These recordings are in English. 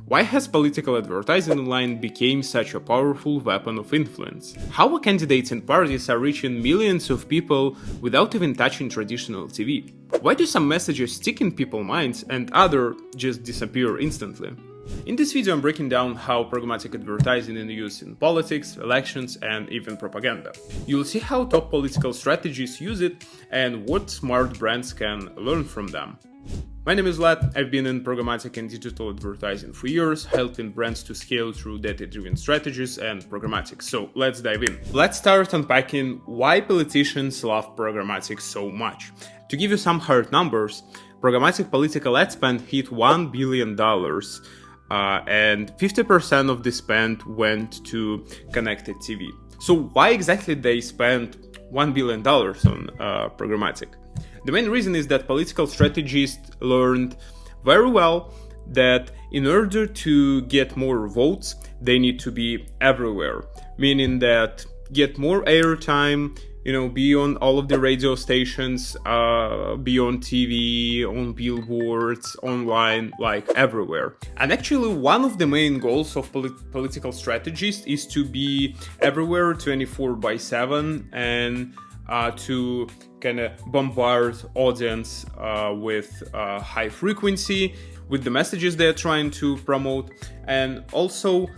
Why has political advertising online become such a powerful weapon of influence? How candidates and parties are reaching millions of people without even touching traditional TV? Why do some messages stick in people's minds and others just disappear instantly? In this video I'm breaking down how programmatic advertising is used in politics, elections, and even propaganda. You'll see how top political strategies use it and what smart brands can learn from them. My name is Vlad. I've been in programmatic and digital advertising for years, helping brands to scale through data-driven strategies and programmatic. So let's dive in. Let's start unpacking why politicians love programmatic so much. To give you some hard numbers, programmatic political ad spend hit $1 billion. And 50% of the spend went to connected TV. So why exactly they spent $1 billion on programmatic? The main reason is that political strategists learned very well that in order to get more votes, they need to be everywhere, meaning that get more airtime, be on all of the radio stations, be on TV, on billboards, online, like everywhere. And actually, one of the main goals of political strategists is to be everywhere 24/7 and to kind of bombard audience with high frequency, with the messages they're trying to promote, and also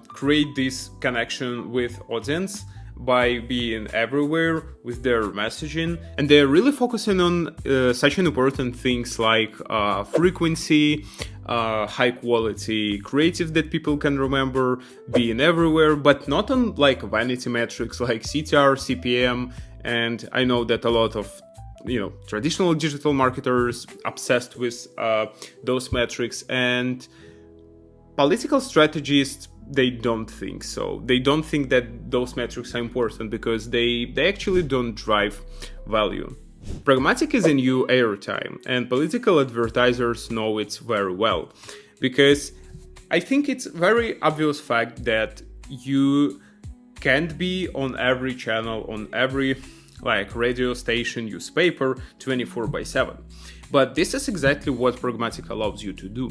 create this connection with audience by being everywhere with their messaging. And they're really focusing on such an important things like frequency, high quality creative that people can remember, being everywhere, but not on like vanity metrics like CTR, CPM. And I know that a lot of traditional digital marketers obsessed with those metrics, and political strategists, they don't think so. They don't think that those metrics are important because they actually don't drive value. Programmatic is a new airtime, and political advertisers know it very well, because I think it's very obvious fact that you can't be on every channel, on every radio station, newspaper 24/7. But this is exactly what programmatic allows you to do.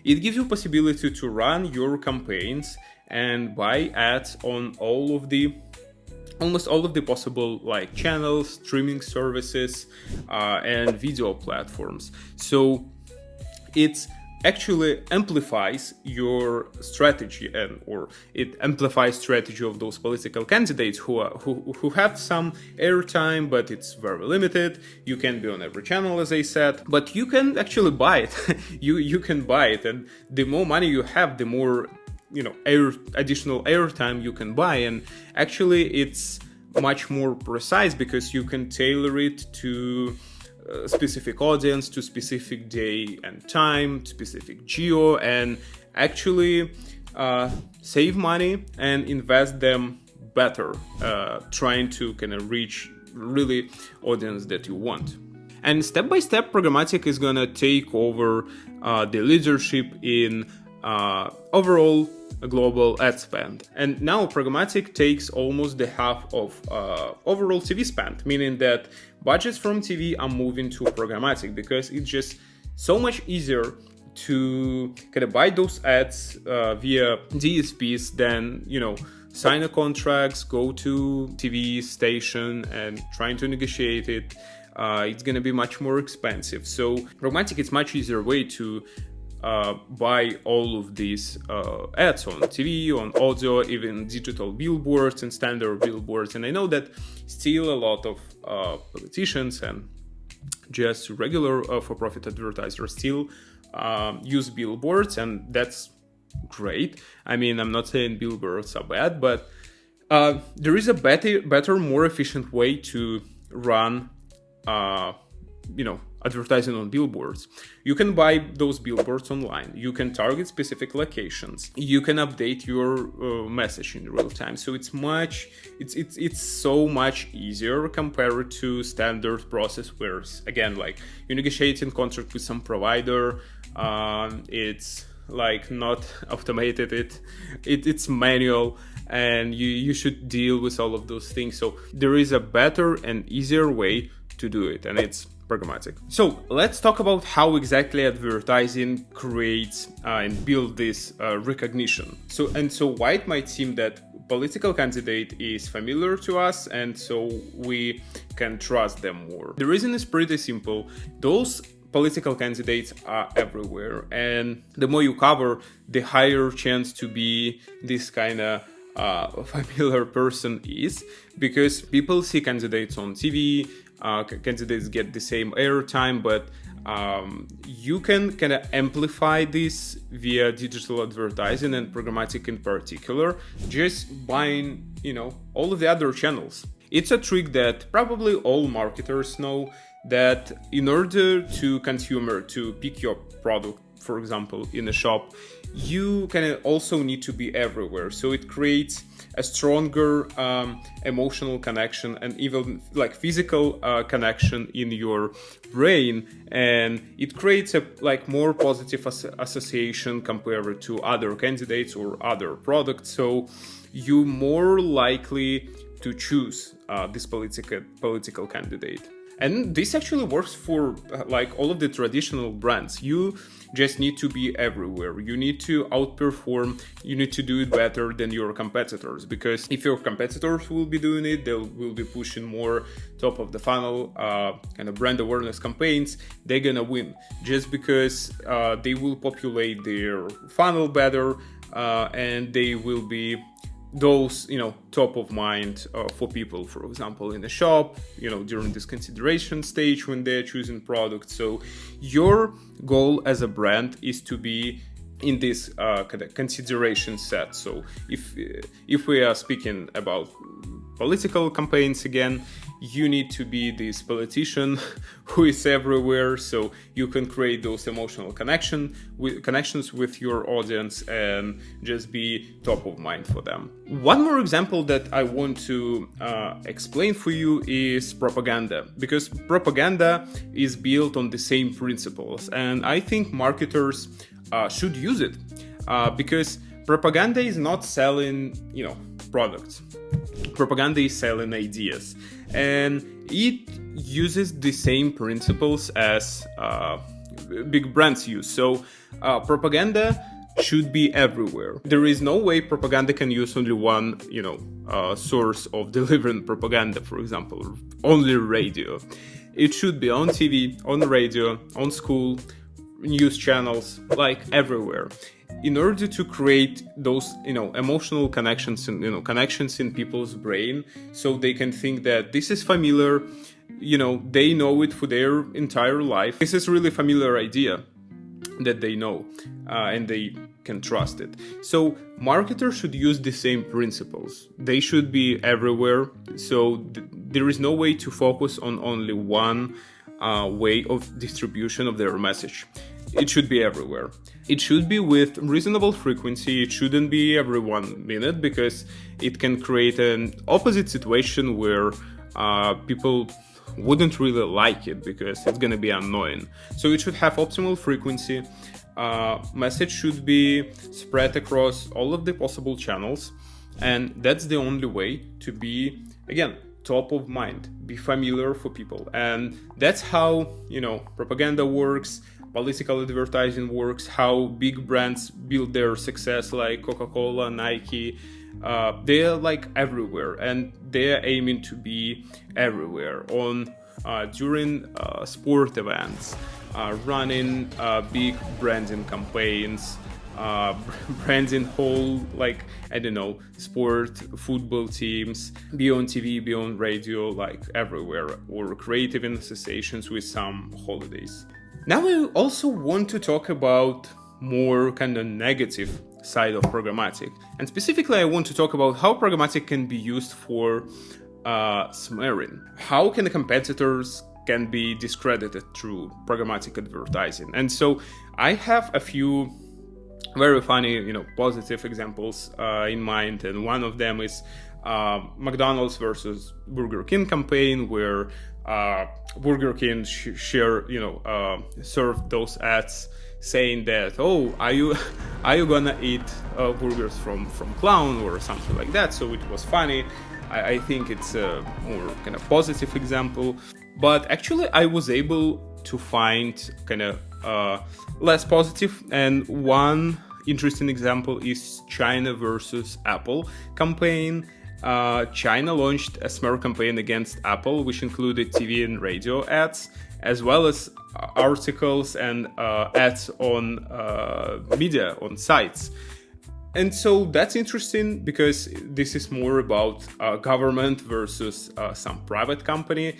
It gives you possibility to run your campaigns and buy ads on almost all of the possible channels, streaming services, and video platforms. So it's actually amplifies your strategy, or it amplifies strategy of those political candidates who have some airtime, but it's very limited. You can be on every channel, as I said, but you can actually buy it. you can buy it, and the more money you have, the more additional airtime you can buy. And actually it's much more precise because you can tailor it to specific audience, to specific day and time, specific geo, and actually save money and invest them better, trying to kind of reach really audience that you want. And step by step, programmatic is gonna take over the leadership in overall global ad spend. And now programmatic takes almost the half of overall TV spend, meaning that budgets from TV are moving to programmatic because it's just so much easier to kind of buy those ads via DSPs than sign a contracts, go to TV station and trying to negotiate it. It's gonna be much more expensive. So programmatic is much easier way to buy all of these ads on TV, on audio, even digital billboards and standard billboards. And I know that still a lot of politicians and just regular for-profit advertisers still use billboards, and that's great. I mean, I'm not saying billboards are bad, but there is a better, more efficient way to run advertising on billboards. You can buy those billboards online. You can target specific locations. You can update your message in real time. So it's so much easier compared to standard process where, again, you negotiating contract with some provider. It's not automated. It's manual, and you should deal with all of those things. So there is a better and easier way to do it, and it's programmatic. So let's talk about how exactly advertising creates and builds this recognition. So why it might seem that political candidate is familiar to us, and so we can trust them more. The reason is pretty simple. Those political candidates are everywhere, and the more you cover, the higher chance to be this kind of familiar person is, because people see candidates on TV, candidates get the same airtime, but you can kind of amplify this via digital advertising and programmatic in particular, just buying, all of the other channels. It's a trick that probably all marketers know, that in order to consumer to pick your product, for example, in a shop, you can also need to be everywhere. So it creates a stronger emotional connection and even like physical connection in your brain, and it creates a more positive association compared to other candidates or other products. So you're more likely to choose this political candidate. And this actually works for all of the traditional brands. You just need to be everywhere. You need to outperform. You need to do it better than your competitors, because if your competitors will be doing it, they will be pushing more top of the funnel kind of brand awareness campaigns. They're gonna win just because they will populate their funnel better, and they will be those top of mind for people, for example, in the shop, during this consideration stage when they're choosing products. So your goal as a brand is to be in this kind of consideration set. So if we are speaking about political campaigns again, you need to be this politician who is everywhere, so you can create those emotional connections with your audience and just be top of mind for them. One more example that I want to explain for you is propaganda, because propaganda is built on the same principles, and I think marketers should use it because propaganda is not selling products. Propaganda is selling ideas, and it uses the same principles as big brands use. So propaganda should be everywhere. There is no way propaganda can use only one source of delivering propaganda, for example, only radio. It should be on TV, on radio, on school, news channels, everywhere, in order to create those emotional connections and connections in people's brain, so they can think that this is familiar, they know it for their entire life. This is really familiar idea that they know, and they can trust it. So marketers should use the same principles. They should be everywhere, so there is no way to focus on only one way of distribution of their message. It should be everywhere. It should be with reasonable frequency. It shouldn't be every 1 minute, because it can create an opposite situation where people wouldn't really like it, because it's going to be annoying. So it should have optimal frequency. Message should be spread across all of the possible channels, and that's the only way to be, again, top of mind, be familiar for people. And that's how propaganda works, political advertising works, how big brands build their success, like Coca-Cola, Nike. They're everywhere, and they're aiming to be everywhere during sport events, running big branding campaigns, branding whole sport, football teams, be on TV, be on radio, everywhere, or creative associations with some holidays. Now I also want to talk about more kind of negative side of programmatic, and specifically I want to talk about how programmatic can be used for smearing. How can the competitors can be discredited through programmatic advertising? And so I have a few very funny, positive examples in mind, and one of them is McDonald's versus Burger King campaign, where Burger King served those ads saying that, are you gonna eat burgers from clown or something like that. So it was funny. I think it's a more kind of positive example. But actually, I was able to find kind of less positive. And one interesting example is China versus Apple campaign. China launched a smear campaign against Apple, which included TV and radio ads, as well as articles and ads on media, on sites. And so that's interesting because this is more about government versus some private company.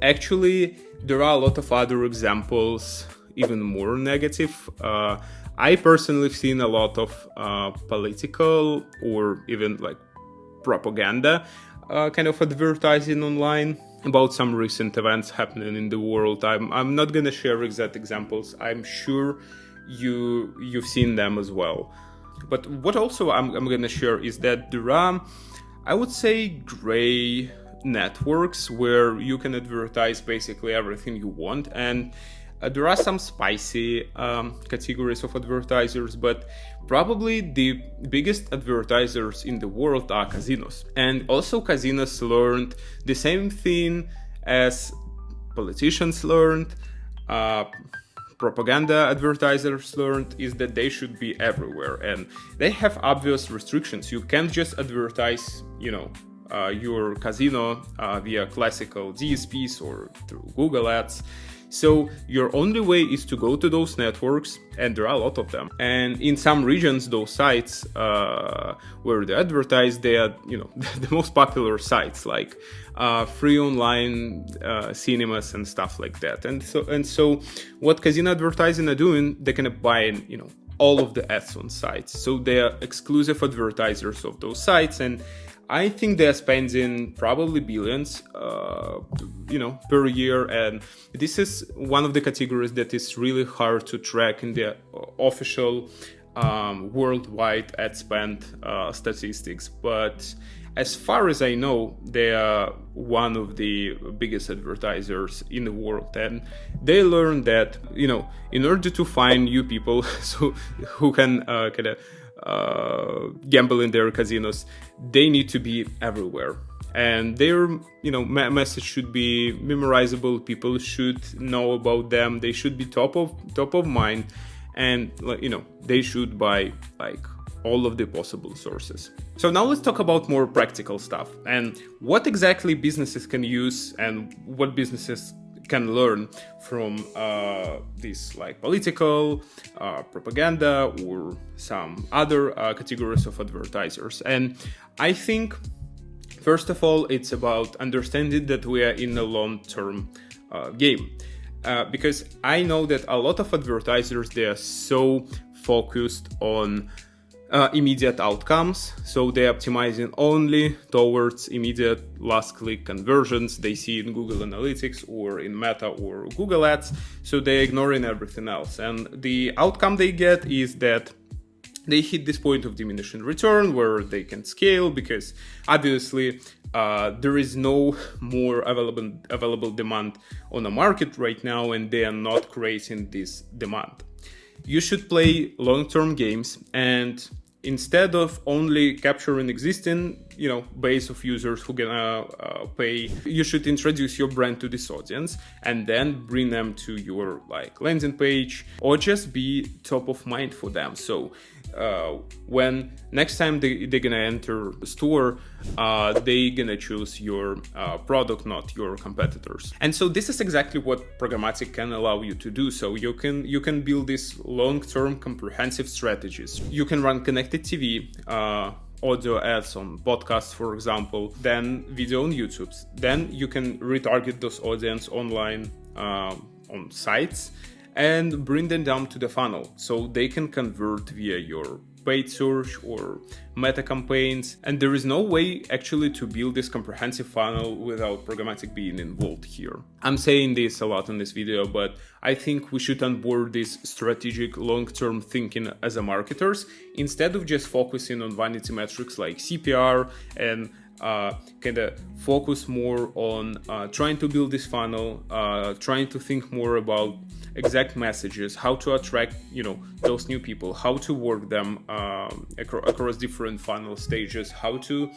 Actually, there are a lot of other examples, even more negative. I personally have seen a lot of political or even like propaganda kind of advertising online about some recent events happening in the world. I'm not going to share exact examples. I'm sure you've seen them as well. But what also I'm going to share is that there are, I would say, gray networks where you can advertise basically everything you want, and there are some spicy categories of advertisers, but probably the biggest advertisers in the world are casinos. And also casinos learned the same thing as politicians learned, propaganda advertisers learned, is that they should be everywhere, and they have obvious restrictions. You can't just advertise, your casino via classical DSPs or through Google Ads. So your only way is to go to those networks, and there are a lot of them. And in some regions, those sites where they advertise, they are, the most popular sites, like free online cinemas and stuff like that. And so what casino advertising are doing, they can buy, all of the ads on sites. So they are exclusive advertisers of those sites, and I think they're spending probably billions, per year, and this is one of the categories that is really hard to track in the official worldwide ad spend statistics. But as far as I know, they are one of the biggest advertisers in the world, and they learned that, in order to find new people who can gamble in their casinos, they need to be everywhere, and their message should be memorizable. People should know about them. They should be top of mind, and they should buy like all of the possible sources. So now let's talk about more practical stuff and what exactly businesses can use and what businesses can learn from this like political propaganda or some other categories of advertisers. And I think first of all, it's about understanding that we are in a long-term game, because I know that a lot of advertisers, they are so focused on immediate outcomes, so they're optimizing only towards immediate last click conversions they see in Google Analytics or in Meta or Google Ads, so they're ignoring everything else, and the outcome they get is that they hit this point of diminishing return where they can scale, because obviously there is no more available demand on the market right now, and they are not creating this demand. You should play long-term games, and instead of only capturing existing, base of users who gonna pay, you should introduce your brand to this audience and then bring them to your landing page, or just be top of mind for them. So when next time they're gonna enter the store, they're gonna choose your product, not your competitors. And so this is exactly what Programmatic can allow you to do. So you can build these long-term comprehensive strategies. You can run connected TV, audio ads on podcasts, for example, then video on YouTube. Then you can retarget those audience online on sites and bring them down to the funnel so they can convert via your paid search or meta campaigns. And there is no way actually to build this comprehensive funnel without Programmatic being involved here. I'm saying this a lot in this video, but I think we should onboard this strategic long-term thinking as a marketers, instead of just focusing on vanity metrics like CPR, and kind of focus more on trying to build this funnel, trying to think more about exact messages, how to attract those new people, how to work them across different funnel stages, how to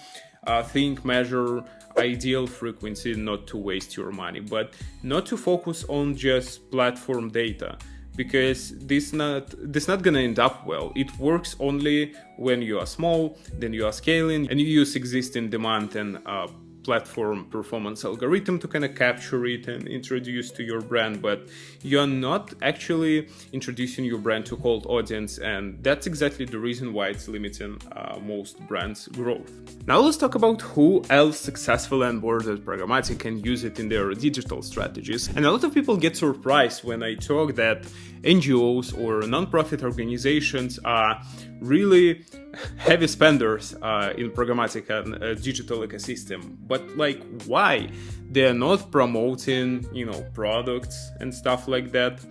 think, measure ideal frequency, not to waste your money, but not to focus on just platform data, because this not gonna end up well. It works only when you are small, then you are scaling, and you use existing demand and platform performance algorithm to kind of capture it and introduce to your brand, but you're not actually introducing your brand to cold audience, and that's exactly the reason why it's limiting most brands' growth. Now let's talk about who else successfully onboarded Programmatic and use it in their digital strategies. And a lot of people get surprised when I talk that NGOs or non-profit organizations are really heavy spenders in programmatic and digital ecosystem. But like, why? They're not promoting, products and stuff like that.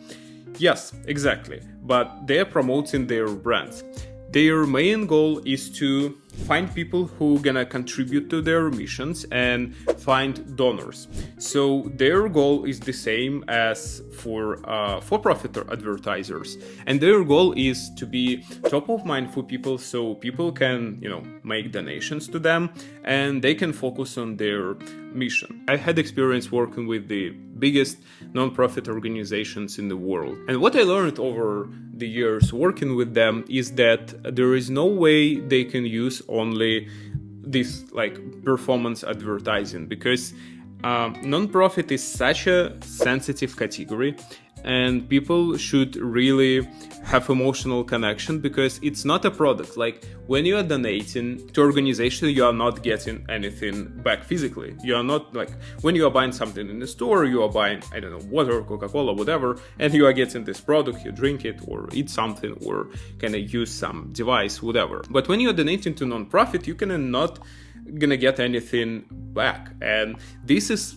Yes, exactly. But they're promoting their brands. Their main goal is to find people who gonna contribute to their missions and find donors. So their goal is the same as for-profit advertisers, and their goal is to be top of mind for people, so people can make donations to them and they can focus on their mission. I had experience working with the biggest non-profit organizations in the world, and what I learned over the years working with them is that there is no way they can use only this performance advertising, because non-profit is such a sensitive category, and people should really have emotional connection, because it's not a product. Like, when you are donating to organization, you are not getting anything back physically. You are not when you are buying something in the store, you are buying, water, Coca-Cola, whatever, and you are getting this product, you drink it or eat something or kind of use some device, whatever. But when you are donating to non-profit, you can not gonna get anything back, and this is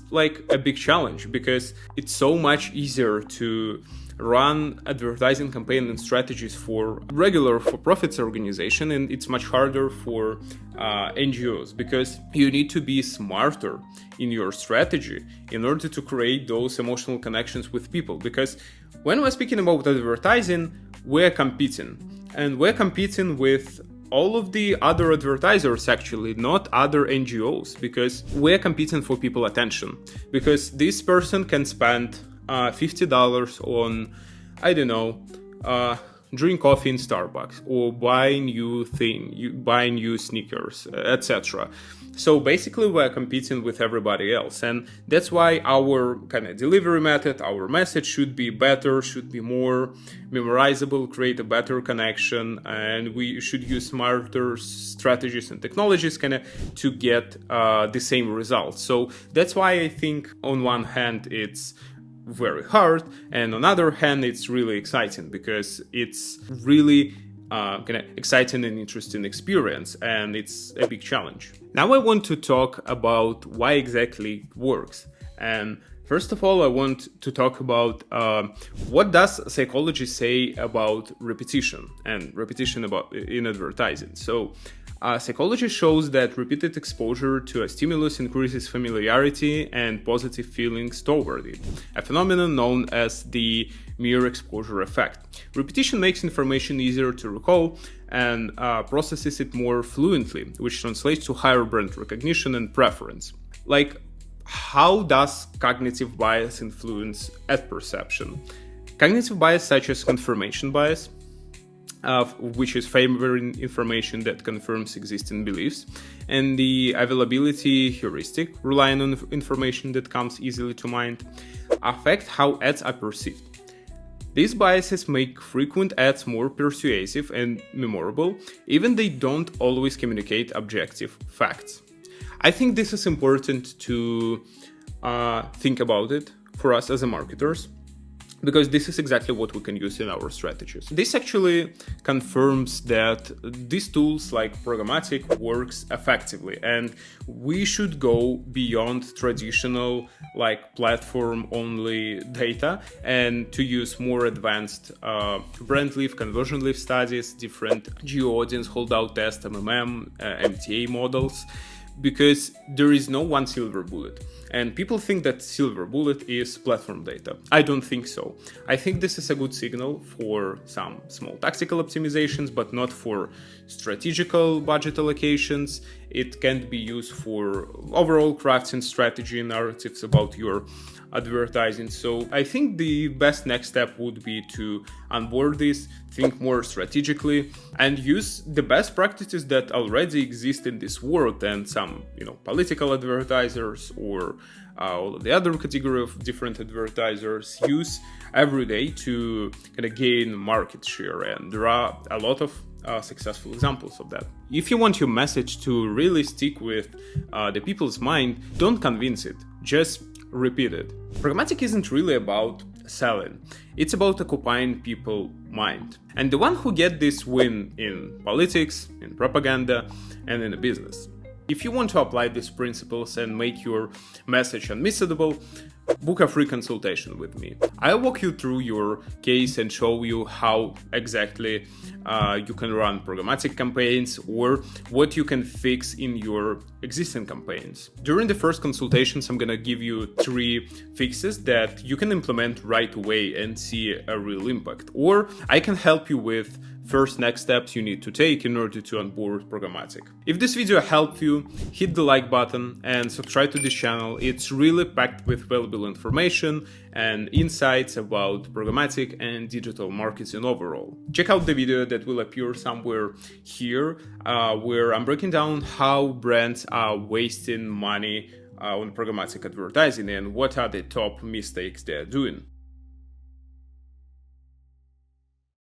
a big challenge, because it's so much easier to run advertising campaign and strategies for regular for-profits organization, and it's much harder for NGOs, because you need to be smarter in your strategy in order to create those emotional connections with people. Because when we're speaking about advertising, we're competing, and we're competing with all of the other advertisers, actually, not other NGOs, because we're competing for people attention. Because this person can spend $50 on, drink coffee in Starbucks, or buy new sneakers, etc. So basically we're competing with everybody else, and that's why our kind of delivery method, our message should be better, should be more memorizable, create a better connection, and we should use smarter strategies and technologies to get the same results. So that's why I think on one hand it's very hard, and on the other hand it's really exciting, because it's really exciting and interesting experience, and it's a big challenge. Now I want to talk about why exactly it works. And first of all, I want to talk about what does psychology say about repetition in advertising. So psychology shows that repeated exposure to a stimulus increases familiarity and positive feelings toward it, a phenomenon known as the mere exposure effect. Repetition makes information easier to recall and processes it more fluently, which translates to higher brand recognition and preference. How does cognitive bias influence ad perception? Cognitive bias, such as confirmation bias, which is favoring information that confirms existing beliefs, and the availability heuristic, relying on information that comes easily to mind, affect how ads are perceived. These biases make frequent ads more persuasive and memorable, even they don't always communicate objective facts. I think this is important to think about it for us as marketers, because this is exactly what we can use in our strategies. This actually confirms that these tools like Programmatic works effectively, and we should go beyond traditional platform-only data and to use more advanced brand lift, conversion lift studies, different geo-audience holdout test, MMM, MTA models, because there is no one silver bullet. And people think that silver bullet is platform data. I don't think so. I think this is a good signal for some small tactical optimizations, but not for strategical budget allocations. it can be used for overall crafting strategy and narratives about your advertising. So I think the best next step would be to onboard this, think more strategically, and use the best practices that already exist in this world, and some, political advertisers or all of the other category of different advertisers use every day to kind of gain market share. And there are a lot of successful examples of that. If you want your message to really stick with the people's mind, don't convince it, just repeat it. Programmatic isn't really about selling, it's about occupying people's mind. And the one who get this win in politics, in propaganda, and in a business. If you want to apply these principles and make your message unmissable, book a free consultation with me. I'll walk you through your case and show you how exactly you can run programmatic campaigns or what you can fix in your existing campaigns. During the first consultations, I'm gonna give you 3 fixes that you can implement right away and see a real impact. Or I can help you with first next steps you need to take in order to onboard programmatic. If this video helped you, hit the like button and subscribe to this channel. It's really packed with valuable information and insights about programmatic and digital marketing overall. Check out the video that will appear somewhere here, where I'm breaking down how brands are wasting money on programmatic advertising and what are the top mistakes they're doing.